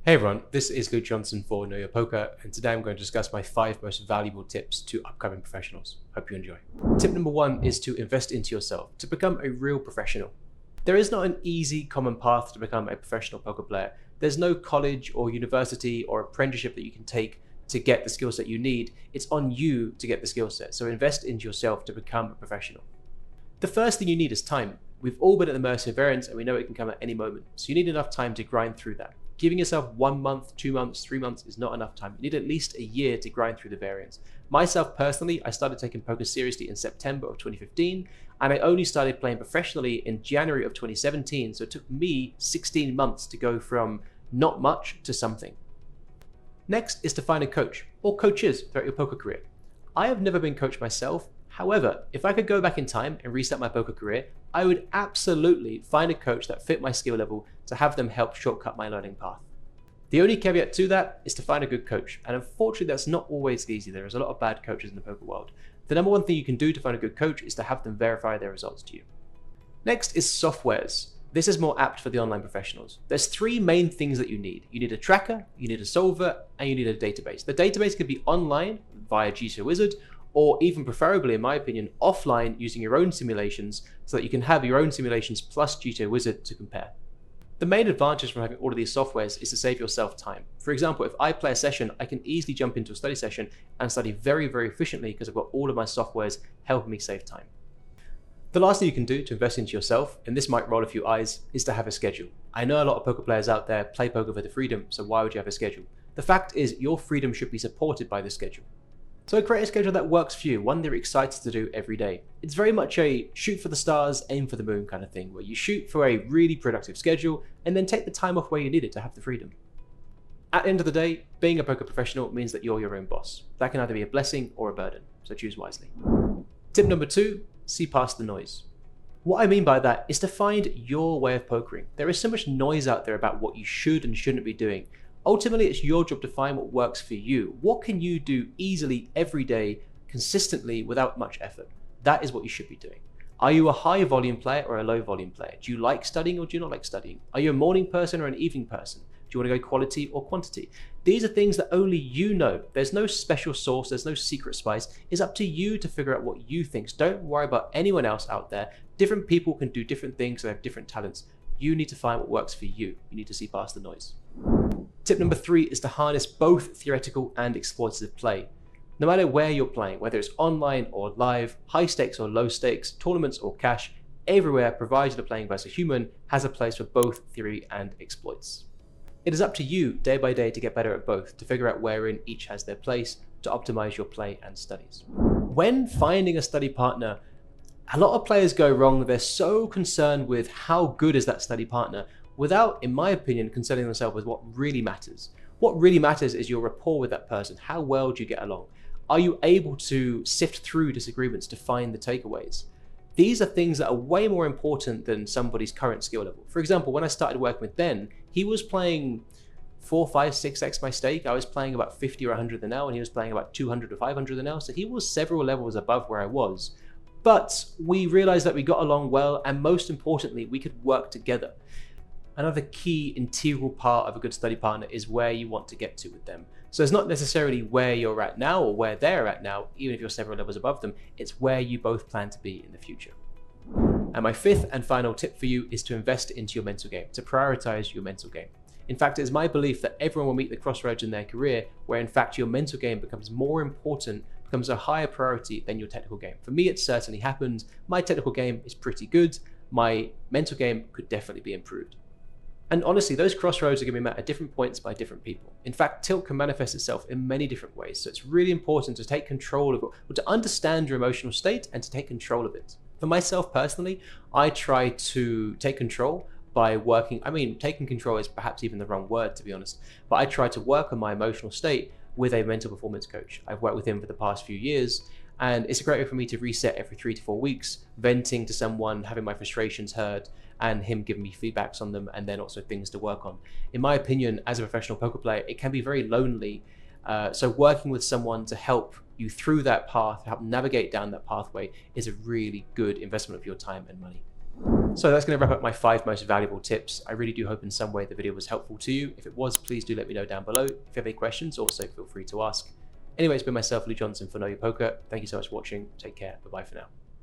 Hey everyone, this is Luke Johnson for Know Your Poker, and today I'm going to discuss my 5 most valuable tips to upcoming professionals. Hope you enjoy. Tip number 1 is to invest into yourself to become a real professional. There is not an easy, common path to become a professional poker player. There's no college or university or apprenticeship that you can take to get the skill set you need. It's on you to get the skill set, so invest into yourself to become a professional. The first thing you need is time. We've all been at the mercy of variance and we know it can come at any moment, so you need enough time to grind through that. Giving yourself 1 month, 2 months, 3 months is not enough time. You need at least a year to grind through the variance. Myself personally, I started taking poker seriously in September of 2015, and I only started playing professionally in January of 2017, so it took me 16 months to go from not much to something. Next is to find a coach, or coaches throughout your poker career. I have never been coached myself. However, if I could go back in time and restart my poker career, I would absolutely find a coach that fit my skill level to have them help shortcut my learning path. The only caveat to that is to find a good coach, and unfortunately that's not always easy. There is a lot of bad coaches in the poker world. The number one thing you can do to find a good coach is to have them verify their results to you. Next is softwares. This is more apt for the online professionals. There's 3 main things that you need. You need a tracker, you need a solver, and you need a database. The database could be online via GTOWizard, or even preferably, in my opinion, offline using your own simulations so that you can have your own simulations plus GTOWizard to compare. The main advantage from having all of these softwares is to save yourself time. For example, if I play a session, I can easily jump into a study session and study very, very efficiently because I've got all of my softwares helping me save time. The last thing you can do to invest into yourself, and this might roll a few eyes, is to have a schedule. I know a lot of poker players out there play poker for the freedom, so why would you have a schedule? The fact is, your freedom should be supported by the schedule. So create a schedule that works for you, one that you're excited to do every day. It's very much a shoot for the stars, aim for the moon kind of thing, where you shoot for a really productive schedule and then take the time off where you need it to have the freedom. At the end of the day, being a poker professional means that you're your own boss. That can either be a blessing or a burden, so choose wisely. Tip number 2, see past the noise. What I mean by that is to find your way of pokering. There is so much noise out there about what you should and shouldn't be doing. Ultimately, it's your job to find what works for you. What can you do easily every day, consistently, without much effort? That is what you should be doing. Are you a high volume player or a low volume player? Do you like studying or do you not like studying? Are you a morning person or an evening person? Do you want to go quality or quantity? These are things that only you know. There's no special source, there's no secret spice. It's up to you to figure out what you think. So don't worry about anyone else out there. Different people can do different things, they have different talents. You need to find what works for you. You need to see past the noise. Tip number 3 is to harness both theoretical and exploitative play. No matter where you're playing, whether it's online or live, high stakes or low stakes, tournaments or cash, everywhere, provided you're playing versus a human, has a place for both theory and exploits. It is up to you day by day to get better at both, to figure out wherein each has their place, to optimize your play and studies. When finding a study partner, a lot of players go wrong. They're so concerned with how good is that study partner without, in my opinion, concerning themselves with what really matters. What really matters is your rapport with that person. How well do you get along? Are you able to sift through disagreements to find the takeaways? These are things that are way more important than somebody's current skill level. For example, when I started working with Ben, he was playing 4, 5, 6x my stake. I was playing about 50 or 100 an hour, and he was playing about 200 or 500 an hour. So he was several levels above where I was. But we realized that we got along well, and most importantly, we could work together. Another key integral part of a good study partner is where you want to get to with them. So it's not necessarily where you're at now or where they're at now, even if you're several levels above them, it's where you both plan to be in the future. And my 5th and final tip for you is to invest into your mental game, to prioritize your mental game. In fact, it is my belief that everyone will meet the crossroads in their career where in fact your mental game becomes more important, becomes a higher priority than your technical game. For me, it certainly happened. My technical game is pretty good. My mental game could definitely be improved. And honestly, those crossroads are going to be met at different points by different people. In fact, tilt can manifest itself in many different ways. So it's really important to take control of it, or to understand your emotional state and to take control of it. For myself personally, I try to take control by working, taking control is perhaps even the wrong word, to be honest, but I try to work on my emotional state with a mental performance coach. I've worked with him for the past few years, and it's a great way for me to reset every 3 to 4 weeks, venting to someone, having my frustrations heard, and him giving me feedbacks on them, and then also things to work on. In my opinion, as a professional poker player, it can be very lonely. So working with someone to help you through that path, help navigate down that pathway, is a really good investment of your time and money. So that's going to wrap up my 5 most valuable tips. I really do hope in some way the video was helpful to you. If it was, please do let me know down below. If you have any questions, also feel free to ask. Anyway, it's been myself, Lee Johnson, for Know Your Poker. Thank you so much for watching. Take care. Bye-bye for now.